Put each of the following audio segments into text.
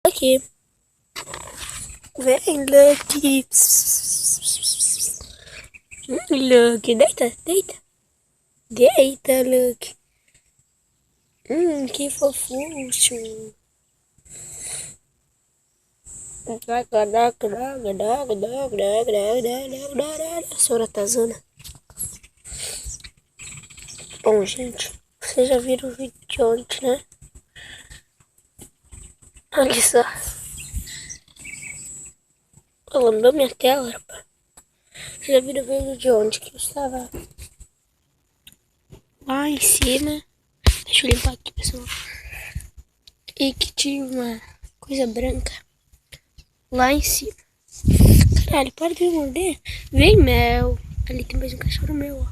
Aqui. Vem, Lucky. Lucky, deita, deita. Deita, Lucky. Que fofucho. Soratazana. Bom, gente, vocês já viram o vídeo de ontem, né? Olha só. Lambeu minha tela, rapaz. Vocês já viram o vídeo de ontem que eu estava lá em cima. Deixa eu limpar aqui, pessoal. E que tinha uma coisa branca lá em cima. Caralho, para de me morder. Vem, Mel. Ali tem mais um cachorro meu, ó.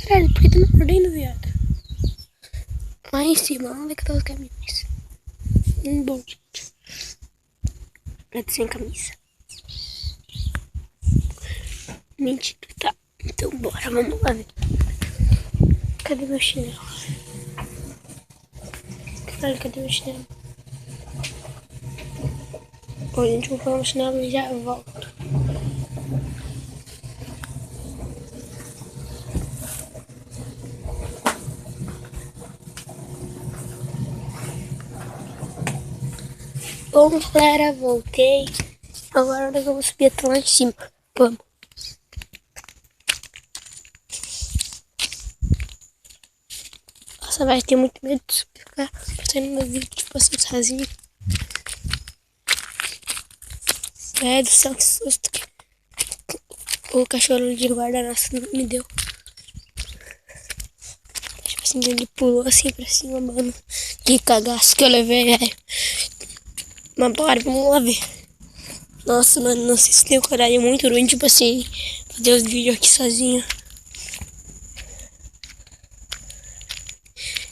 Caralho, por que tá me mordendo, viado? Lá em cima, olha que tá os caminhos. Bom, gente. Gato sem camisa. Mentira, tá. Então bora, vamos lá ver. Cadê meu chinelo? Caralho, cadê meu chinelo? Bom, gente, vou pôr o chinelo e já volto. Bom, galera, voltei. Agora eu vou subir até lá em cima. Vamos. Nossa, vai ter muito medo de ficar fazendo meu vídeo, tipo assim, sozinho. Do céu, que susto que o cachorro de guarda nossa me deu. Tipo assim, ele pulou assim pra cima, mano. Que cagaço que eu levei, velho. Mas bora, vamos lá ver. Nossa, mano, não sei se tem coragem muito ruim, tipo assim, fazer os vídeos aqui sozinho.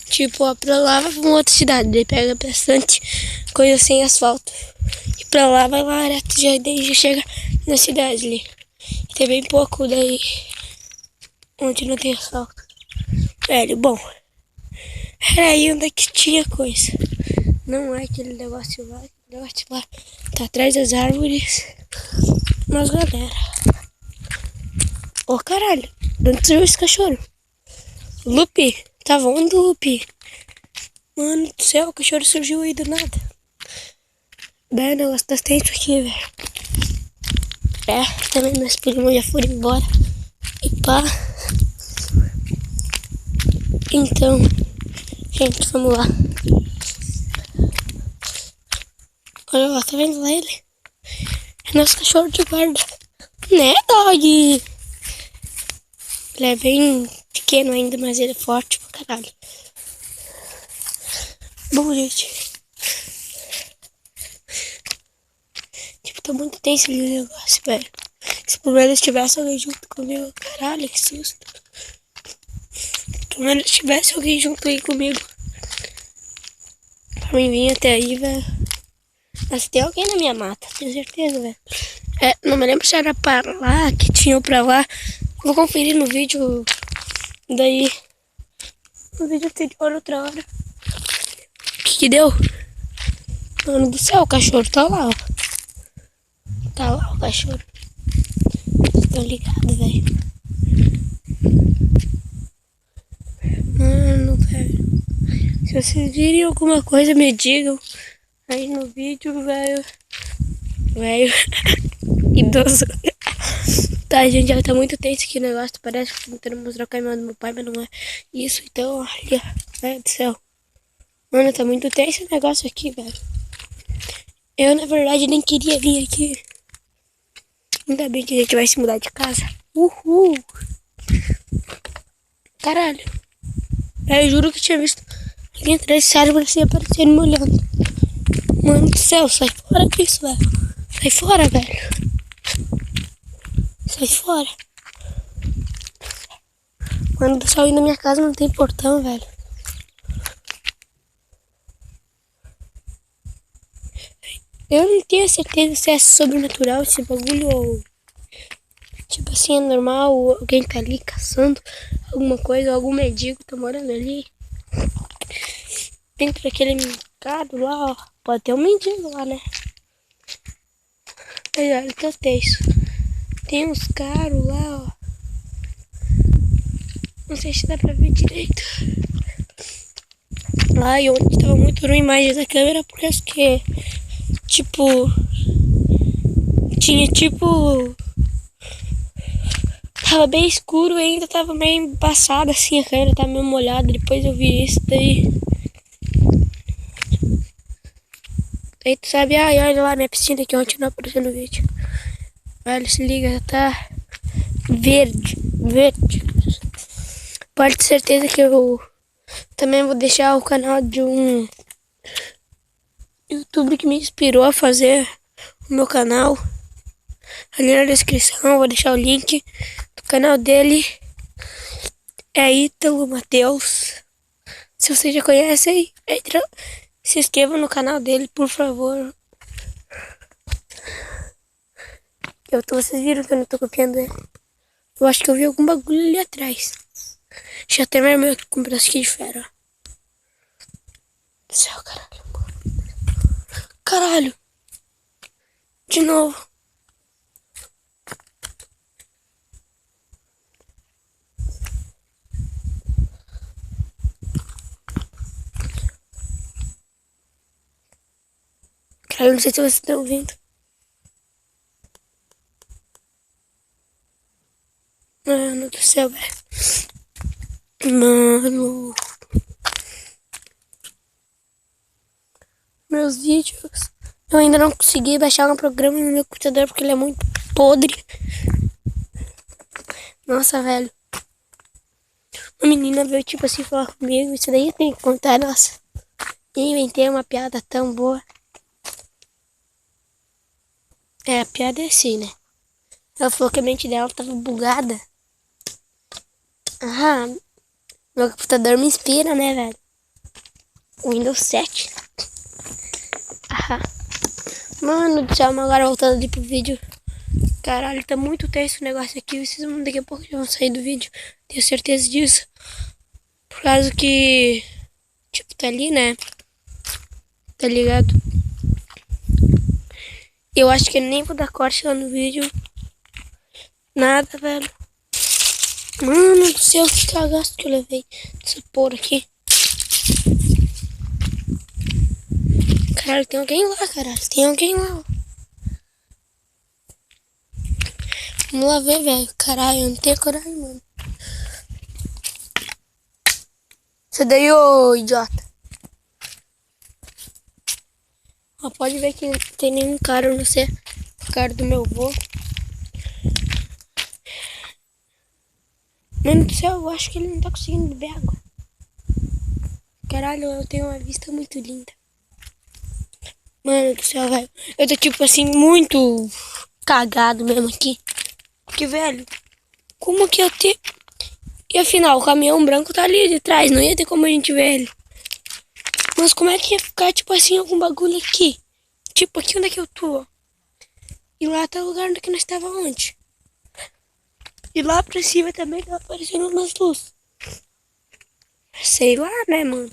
Tipo, ó, pra lá vai pra uma outra cidade, daí pega bastante coisa sem asfalto. E pra lá vai lá reto, daí já chega na cidade ali. E tem bem pouco daí, onde não tem asfalto. Velho, bom, era aí onde é que tinha coisa. Não é aquele negócio lá, tá atrás das árvores. Mas galera, ô caralho, de onde saiu esse cachorro? Lupe, tá voando, Lupe. Mano do céu, o cachorro surgiu aí do nada. Bem, o negócio tá tenso aqui, velho. Também meus primos já foram embora. E pá. Então, gente, vamos lá. Olha lá, tá vendo lá ele? É nosso cachorro de guarda. Né, dog? Ele é bem pequeno ainda, mas ele é forte pra caralho. Bom, gente. Tipo, tá muito tenso ali o negócio, velho. Se por menos tivesse alguém junto comigo, caralho, que susto. Por menos tivesse alguém junto aí comigo. Pra mim vir até aí, velho. Mas tem alguém na minha mata, tenho certeza, velho. Não me lembro se era pra lá, que tinha ou pra lá. Vou conferir no vídeo. Daí. No vídeo anterior, outra hora. O que deu? Mano do céu, o cachorro tá lá, ó. Tá lá o cachorro. Tô ligado, velho. Mano, velho. Se vocês virem alguma coisa, me digam. Aí no vídeo, velho. Idoso. Tá, gente, já tá muito tenso aqui o negócio. Parece que tô tentando mostrar o caminhão do meu pai, mas não é isso. Então, olha. Meu Deus do céu. Mano, tá muito tenso o negócio aqui, velho. Eu, na verdade, nem queria vir aqui. Ainda bem que a gente vai se mudar de casa. Uhul. Caralho. Eu juro que eu tinha visto alguém atrás desse árvore assim aparecendo me olhando. Mano do céu, sai fora disso, velho. Sai fora, velho. Sai fora. Mano do céu, aí na minha casa não tem portão, velho. Eu não tenho certeza se é sobrenatural esse bagulho ou... Tipo assim, é normal, ou alguém tá ali caçando alguma coisa, ou algum mendigo tá morando ali. Dentro daquele mercado lá, ó. Pode ter um mendigo lá, né? Mas olha que eu tenho. Tem uns caras lá, ó. Não sei se dá pra ver direito. Ai, ontem tava muito ruim a imagem da câmera porque acho que, tipo, tinha tipo, tava bem escuro e ainda tava meio embaçada assim, a câmera tava meio molhada. Depois eu vi isso daí. Aí tu sabe, ai, olha lá minha piscina que ontem não apareceu no vídeo. Olha, se liga, tá verde, verde. Pode ter certeza que eu também vou deixar o canal de um youtuber que me inspirou a fazer o meu canal ali na descrição. Vou deixar o link do canal dele. É Ítalo Matheus. Se você já conhece, se inscreva no canal dele, por favor. Vocês viram que eu não tô copiando ele. Eu acho que eu vi algum bagulho ali atrás. Deixa eu até minha irmã com um pedaço de ferro, ó. Do céu, caralho. Caralho. De novo. Caralho, não sei se vocês estão ouvindo. Mano do céu, velho. Mano. Meus vídeos. Eu ainda não consegui baixar um programa no meu computador porque ele é muito podre. Nossa, velho. Uma menina veio tipo assim falar comigo. Isso daí eu tenho que contar, nossa. Eu inventei uma piada tão boa. É, a piada é assim, né? Ela falou que a mente dela tava bugada. Ah, meu computador me inspira, né, velho? Windows 7. Ah. Mano do céu, mas agora voltando ali pro vídeo. Caralho, tá muito tenso o negócio aqui. Vocês vão daqui a pouco já vão sair do vídeo. Tenho certeza disso. Por causa que, tipo, tá ali, né? Tá ligado? Eu acho que eu nem vou dar corte lá no vídeo. Nada, velho. Mano do céu, que cagaço que eu levei dessa porra aqui. Caralho, tem alguém lá, caralho. Tem alguém lá. Vamos lá ver, velho. Caralho, eu não tenho coragem, mano. Sai daí, ô idiota. Ó, pode ver que não tem nenhum cara, a não ser o cara do meu avô. Mano do céu, eu acho que ele não tá conseguindo beber água. Caralho, eu tenho uma vista muito linda. Mano do céu, velho. Eu tô tipo assim, muito cagado mesmo aqui. Porque, velho, como que eu ter... E afinal, o caminhão branco tá ali de trás, não ia ter como a gente ver ele. Mas como é que ia ficar, tipo assim, algum bagulho aqui? Tipo, aqui onde é que eu tô? E lá tá o lugar onde que nós tava ontem. E lá pra cima também tá aparecendo umas luzes. Sei lá, né, mano?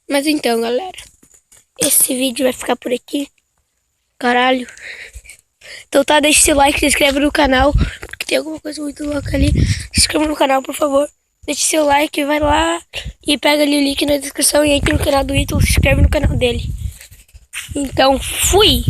Mas então, galera. Esse vídeo vai ficar por aqui. Caralho. Então tá, deixa seu like, se inscreve no canal. Porque tem alguma coisa muito louca ali. Se inscreva no canal, por favor. Deixa seu like, vai lá e pega ali o link na descrição e entra no canal do Ítalo, se inscreve no canal dele. Então, fui!